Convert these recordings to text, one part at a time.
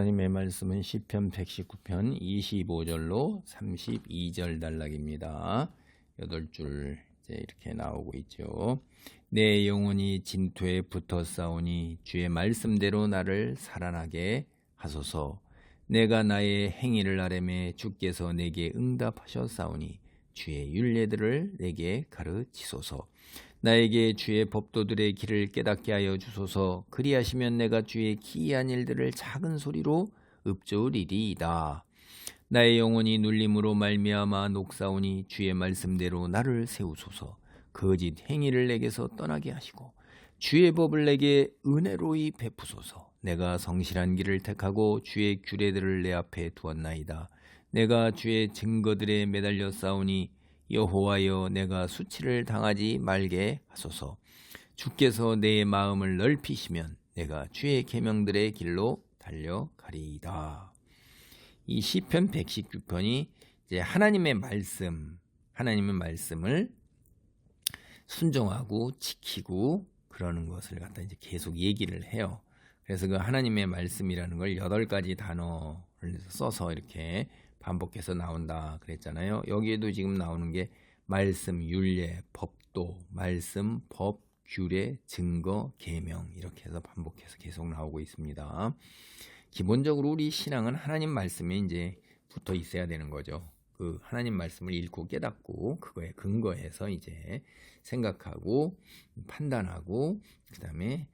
하나님의 말씀은 시편 119편 25절로 32절 단락입니다. 8줄 이렇게 나오고 있죠. 내 영혼이 진토에 붙어 싸우니 주의 말씀대로 나를 살아나게 하소서. 내가 나의 행위를 아뢰매 주께서 내게 응답하셨사오니 주의 율례들을 내게 가르치소서. 나에게 주의 법도들의 길을 깨닫게 하여 주소서. 그리하시면 내가 주의 기이한 일들을 작은 소리로 읊조리리이다. 나의 영혼이 눌림으로 말미암아 녹사오니 주의 말씀대로 나를 세우소서. 거짓 행위를 내게서 떠나게 하시고 주의 법을 내게 은혜로이 베푸소서. 내가 성실한 길을 택하고 주의 규례들을 내 앞에 두었나이다. 내가 주의 증거들에 매달려 싸우니 여호와여, 내가 수치를 당하지 말게 하소서. 주께서 내 마음을 넓히시면 내가 주의 계명들의 길로 달려가리이다. 이 시편 119편이 이제 하나님의 말씀을 순종하고 지키고 그러는 것을 갖다 이제 계속 얘기를 해요. 그래서 그 하나님의 말씀이라는 걸 8가지 단어를 써서 이렇게 반복해서 나온다 그랬잖아요. 여기에도 지금 나오는 게 말씀, 율례, 법도, 말씀, 법, 규례, 증거, 계명 이렇게 해서 반복해서 계속 나오고 있습니다. 기본적으로 우리 신앙은 하나님 말씀에 이제 붙어 있어야 되는 거죠. 그 하나님 말씀을 읽고 깨닫고 그거에 근거해서 이제 생각하고 판단하고 그다음에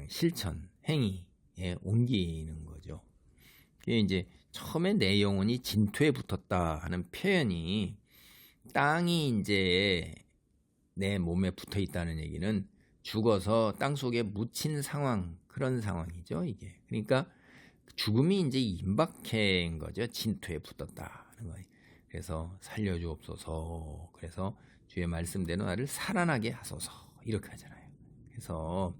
실천, 행위에 옮기는 거죠. 그게 이제 처음에 내 영혼이 진토에 붙었다 하는 표현이 땅이 이제 내 몸에 붙어 있다는 얘기는 죽어서 땅 속에 묻힌 상황, 그런 상황이죠, 이게. 그러니까 죽음이 이제 임박한 거죠. 진토에 붙었다 하는 거예요. 그래서 살려주옵소서. 그래서 주의 말씀대로 나를 살아나게 하소서. 이렇게 하잖아요. 그래서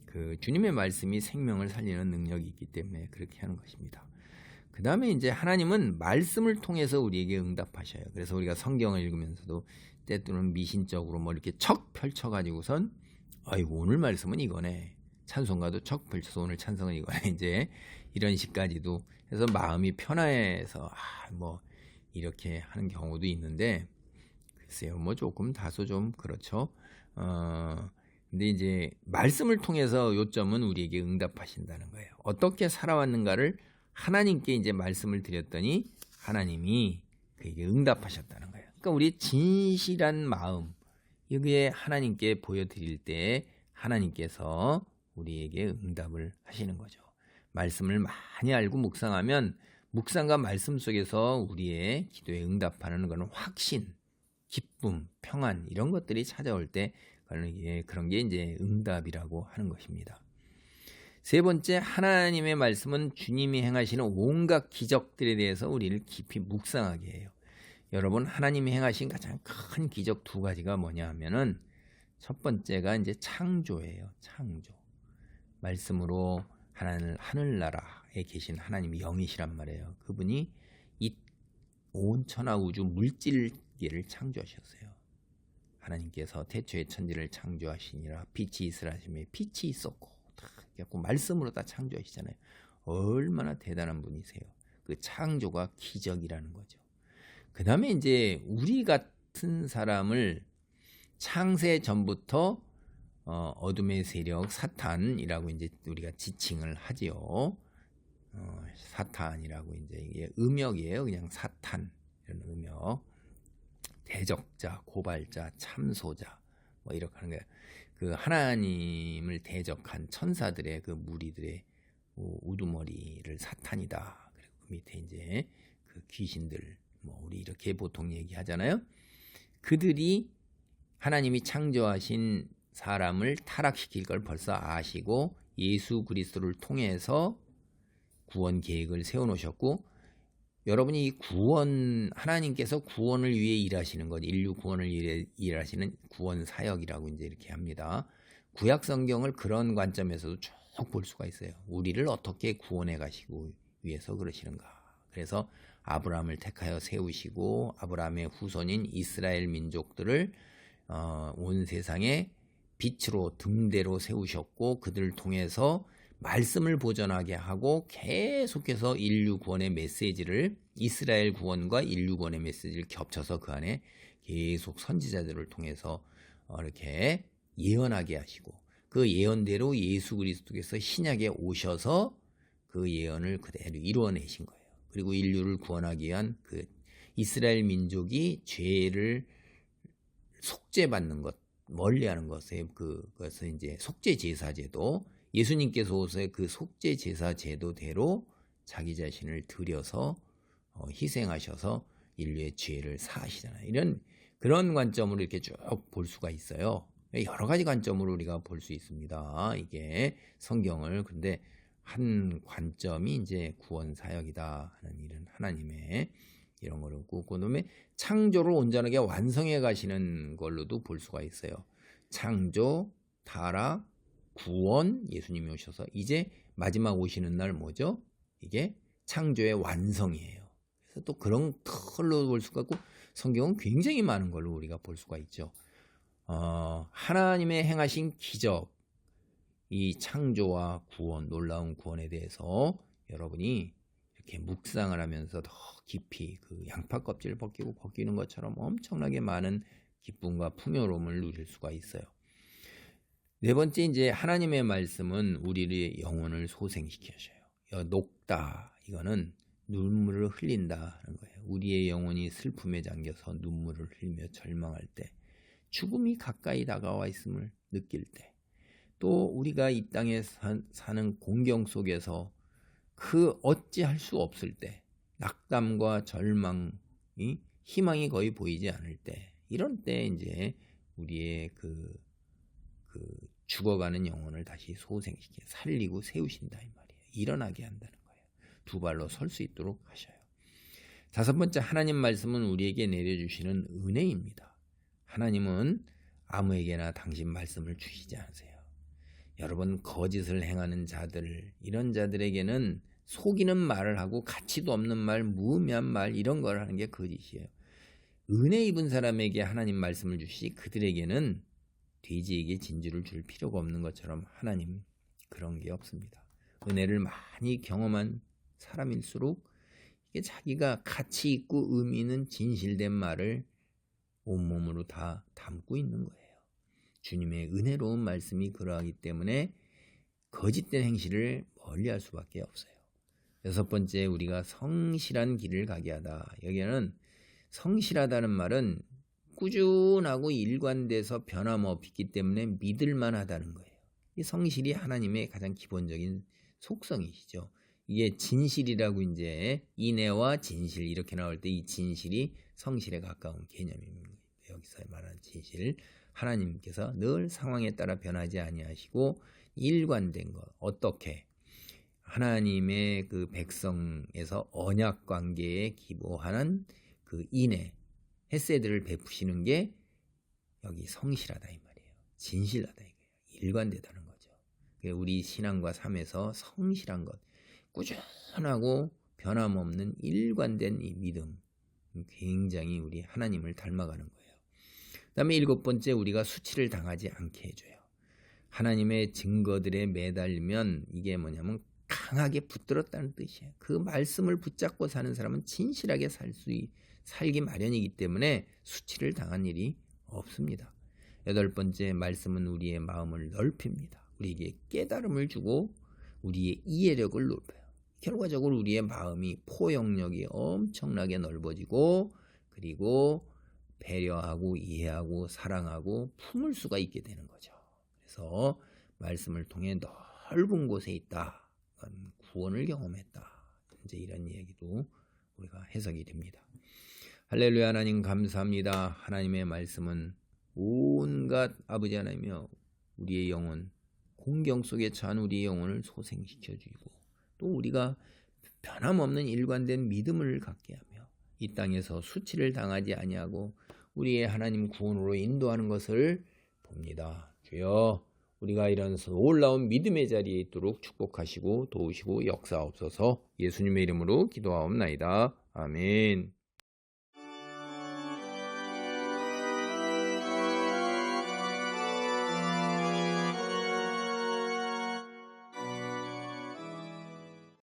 그 주님의 말씀이 생명을 살리는 능력이 있기 때문에 그렇게 하는 것입니다. 그 다음에 이제 하나님은 말씀을 통해서 우리에게 응답하셔요. 그래서 우리가 성경을 읽으면서도 때때로는 미신적으로 뭐 이렇게 척 펼쳐가지고선 아이고 오늘 말씀은 이거네. 찬송가도 척 펼쳐서 오늘 찬송은 이거네. 이제 이런 식까지도 해서 마음이 편해서 뭐 이렇게 하는 경우도 있는데 글쎄요 뭐 조금 다소 좀 그렇죠. 근데 이제 말씀을 통해서 요점은 우리에게 응답하신다는 거예요. 어떻게 살아왔는가를 하나님께 이제 말씀을 드렸더니 하나님이 그에게 응답하셨다는 거예요. 그러니까 우리의 진실한 마음 여기에 하나님께 보여드릴 때 하나님께서 우리에게 응답을 하시는 거죠. 말씀을 많이 알고 묵상하면 묵상과 말씀 속에서 우리의 기도에 응답하는 것은 확신, 기쁨, 평안 이런 것들이 찾아올 때 그런 게 이제 응답이라고 하는 것입니다. 세 번째, 하나님의 말씀은 주님이 행하시는 온갖 기적들에 대해서 우리를 깊이 묵상하게 해요. 여러분, 하나님이 행하신 가장 큰 기적 2가지가 뭐냐 하면은 첫 번째가 이제 창조예요. 창조. 말씀으로 하늘나라에 계신 하나님이 영이시란 말이에요. 그분이 이 온 천하 우주 물질계를 창조하셨어요. 하나님께서 태초에 천지를 창조하시니라 빛이 있으라 하시며 빛이 있었고 말씀으로 다 창조하시잖아요. 얼마나 대단한 분이세요. 그 창조가 기적이라는 거죠. 그 다음에 이제 우리 같은 사람을 창세 전부터 어둠의 세력 사탄이라고 이제 우리가 지칭을 하지요. 사탄이라고 이제 이게 음역이에요. 그냥 사탄 이런 음역. 대적자, 고발자, 참소자 뭐 이렇게 하는 거예요. 그 하나님을 대적한 천사들의 그 무리들의 우두머리를 사탄이다. 그리고 그 밑에 이제 그 귀신들 뭐 우리 이렇게 보통 얘기하잖아요. 그들이 하나님이 창조하신 사람을 타락시킬 걸 벌써 아시고 예수 그리스도를 통해서 구원 계획을 세워놓으셨고 여러분이 이 하나님께서 구원을 위해 일하시는 것, 인류 구원을 위해 일하시는 구원 사역이라고 이제 이렇게 합니다. 구약 성경을 그런 관점에서도 쭉 볼 수가 있어요. 우리를 어떻게 구원해 가시고 위해서 그러시는가. 그래서 아브라함을 택하여 세우시고 아브라함의 후손인 이스라엘 민족들을 온 세상에 빛으로 등대로 세우셨고 그들을 통해서 말씀을 보존하게 하고 계속해서 인류 구원의 메시지를 이스라엘 구원과 인류 구원의 메시지를 겹쳐서 그 안에 계속 선지자들을 통해서 이렇게 예언하게 하시고 그 예언대로 예수 그리스도께서 신약에 오셔서 그 예언을 그대로 이루어내신 거예요. 그리고 인류를 구원하기 위한 그 이스라엘 민족이 죄를 속죄받는 것, 멀리하는 것에 그것은 이제 속죄 제사 제도, 예수님께서 오셔서 그 속죄 제사 제도대로 자기 자신을 들여서 희생하셔서 인류의 죄를 사하시잖아요. 이런 그런 관점으로 이렇게 쭉 볼 수가 있어요. 여러 가지 관점으로 우리가 볼 수 있습니다. 이게 성경을. 근데 한 관점이 이제 구원 사역이다 하는 이런 하나님의 이런 거를 그다음에 창조를 온전하게 완성해 가시는 걸로도 볼 수가 있어요. 창조, 타락, 구원, 예수님이 오셔서 이제 마지막 오시는 날 뭐죠? 이게 창조의 완성이에요. 그래서 또 그런 틀로 볼 수가 있고 성경은 굉장히 많은 걸로 우리가 볼 수가 있죠. 하나님의 행하신 기적, 이 창조와 구원, 놀라운 구원에 대해서 여러분이 이렇게 묵상을 하면서 더 깊이 그 양파 껍질을 벗기는 것처럼 엄청나게 많은 기쁨과 풍요로움을 누릴 수가 있어요. 네 번째, 이제 하나님의 말씀은 우리의 영혼을 소생시켜줘요. 녹다, 이거는 눈물을 흘린다 하는 거예요. 우리의 영혼이 슬픔에 잠겨서 눈물을 흘리며 절망할 때, 죽음이 가까이 다가와 있음을 느낄 때, 또 우리가 이 땅에 사는 공경 속에서 그 어찌할 수 없을 때, 낙담과 절망이, 희망이 거의 보이지 않을 때, 이런 때 이제 우리의 그 죽어가는 영혼을 다시 소생시켜 살리고 세우신다 이 말이에요. 일어나게 한다는 거예요. 두 발로 설 수 있도록 하셔요. 다섯 번째, 하나님 말씀은 우리에게 내려주시는 은혜입니다. 하나님은 아무에게나 당신 말씀을 주시지 않으세요. 여러분, 거짓을 행하는 자들, 이런 자들에게는 속이는 말을 하고 가치도 없는 말, 무의미한 말, 이런 걸 하는 게 거짓이에요. 은혜 입은 사람에게 하나님 말씀을 주시지 그들에게는 돼지에게 진주를 줄 필요가 없는 것처럼 하나님 그런 게 없습니다. 은혜를 많이 경험한 사람일수록 이게 자기가 가치 있고 의미 있는 진실된 말을 온몸으로 다 담고 있는 거예요. 주님의 은혜로운 말씀이 그러하기 때문에 거짓된 행실을 멀리할 수밖에 없어요. 여섯 번째, 우리가 성실한 길을 가게 하다. 여기는 성실하다는 말은 꾸준하고 일관돼서 변함없기 때문에 믿을만 하다는 거예요. 이 성실이 하나님의 가장 기본적인 속성이시죠. 이게 진실이라고 이제 인애와 진실 이렇게 나올 때 이 진실이 성실에 가까운 개념입니다. 여기서 말하는 진실, 하나님께서 늘 상황에 따라 변하지 아니하시고 일관된 것, 어떻게 하나님의 그 백성에서 언약 관계에 기보하는 그 인애, 헤세드를 베푸시는 게 여기 성실하다 이 말이에요. 진실하다 이거예요. 일관되다는 거죠. 우리 신앙과 삶에서 성실한 것, 꾸준하고 변함없는 일관된 이 믿음, 굉장히 우리 하나님을 닮아가는 거예요. 그 다음에 일곱 번째, 우리가 수치를 당하지 않게 해줘요. 하나님의 증거들에 매달리면 이게 뭐냐면 강하게 붙들었다는 뜻이에요. 그 말씀을 붙잡고 사는 사람은 진실하게 살기 마련이기 때문에 수치를 당한 일이 없습니다. 여덟 번째, 말씀은 우리의 마음을 넓힙니다. 우리에게 깨달음을 주고 우리의 이해력을 높여요. 결과적으로 우리의 마음이 포용력이 엄청나게 넓어지고 그리고 배려하고 이해하고 사랑하고 품을 수가 있게 되는 거죠. 그래서 말씀을 통해 넓은 곳에 있다. 구원을 경험했다. 이제 이런 얘기도 우리가 해석이 됩니다. 할렐루야. 하나님 감사합니다. 하나님의 말씀은 온갖 아버지 하나님이여 우리의 영혼, 공경 속에 처한 우리의 영혼을 소생시켜주고 또 우리가 변함없는 일관된 믿음을 갖게 하며 이 땅에서 수치를 당하지 아니하고 우리의 하나님 구원으로 인도하는 것을 봅니다. 주여, 우리가 이런 놀라운 믿음의 자리에 있도록 축복하시고 도우시고 역사하옵소서. 예수님의 이름으로 기도하옵나이다. 아멘.